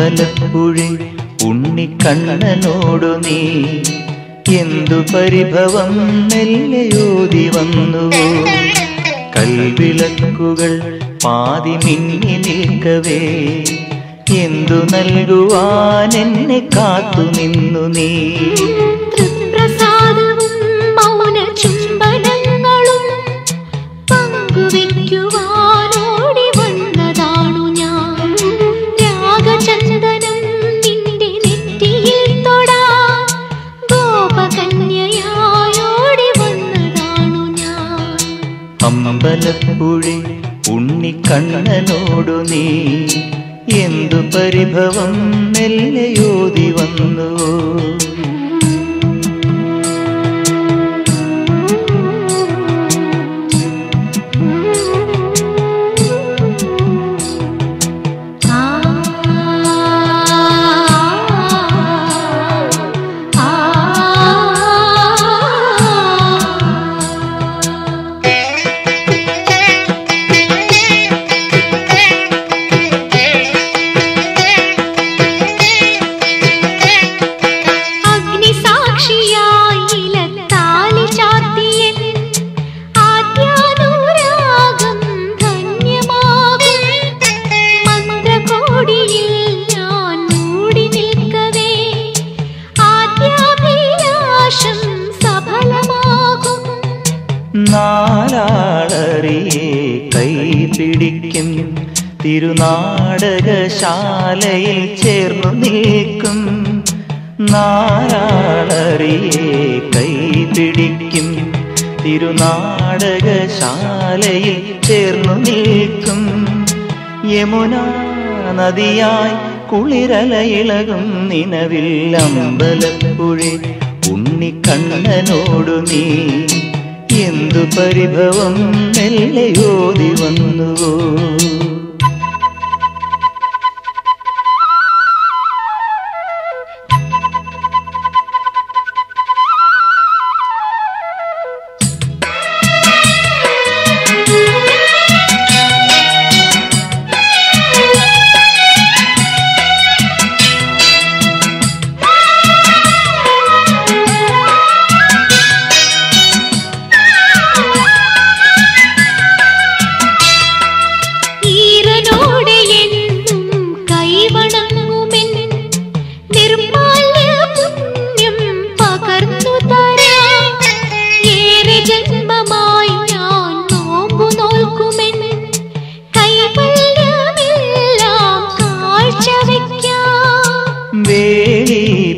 അമ്പലപ്പുഴി ഉണ്ണിക്കണ്ണനോടു നീ എന്തു പരിഭവം മെല്ലെയോതി വന്നു. കൽവിളക്കുകൾ പാതി മിന്നി നിൽക്കവേ എന്തു നൽകുവാൻ എന്നെ കാത്തു നിന്നു നീ. തൃപ്രസാദവും മൗന ചുംബനങ്ങളും പങ്കുവയ്ക്കുവാനോടി വന്നതാണു ഞാൻ. രാഗചന്ദനം നിന്റെ നെറ്റിയിൽ തൊടാൻ ഗോപകന്യയായോടി വന്നതാണു ഞാൻ. അമ്പലപ്പുഴി ഉണ്ണിക്കണ്ണനോടു നീ എന്തു പരിഭവം മെല്ലെയോതി വന്നു. നാലാളറിയെ കൈപിടിക്കും തിരുനാടകശാലയിൽ ചേർന്നു നിൽക്കും. നാലാളറിയെ കൈപിടിക്കും തിരുനാടകശാലയിൽ ചേർന്നു നിൽക്കും. യമുനാ നദിയായി കുളിരലയിളകും നിലവിൽ അമ്പലപ്പുഴി ഉണ്ണിക്കണ്ണനോടു നീ എന്തു പരിഭവം മെല്ലെയോതി വന്നുവോ.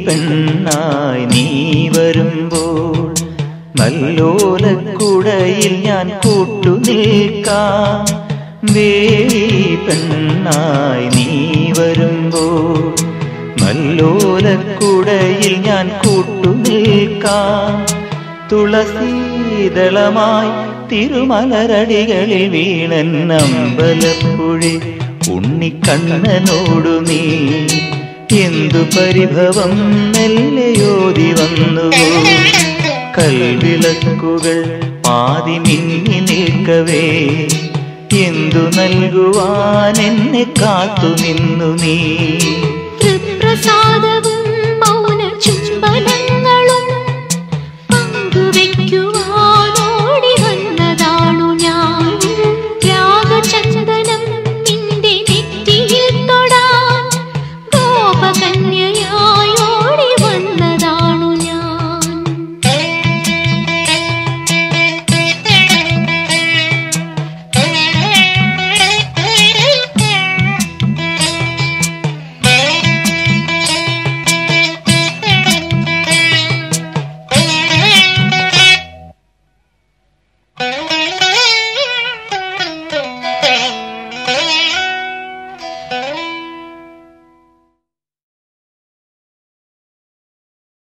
പെണ്ണായി നീ വരുമ്പോൾ നല്ലോലക്കുടയിൽ ഞാൻ കൂട്ടുനിൽക്കാം. വേലി പെണ്ണായി നീ വരുമ്പോൾ നല്ലോലക്കുടയിൽ ഞാൻ കൂട്ടുനിൽക്കാം. തുളസീദളമായി തിരുമലരടികളിൽ വീണൻ അമ്പലപ്പുഴി ഉണ്ണിക്കണ്ണനോടു നീ എന്തു പരിഭവം മെല്ലെയോതി വന്നുവോ. കൽവിളക്കുകൾ പാതി മിന്നി നിൽക്കവേ എന്തു നൽകുവാൻ എന്നെ കാത്തു നിന്നു നീ. തൃപ്രസാദവും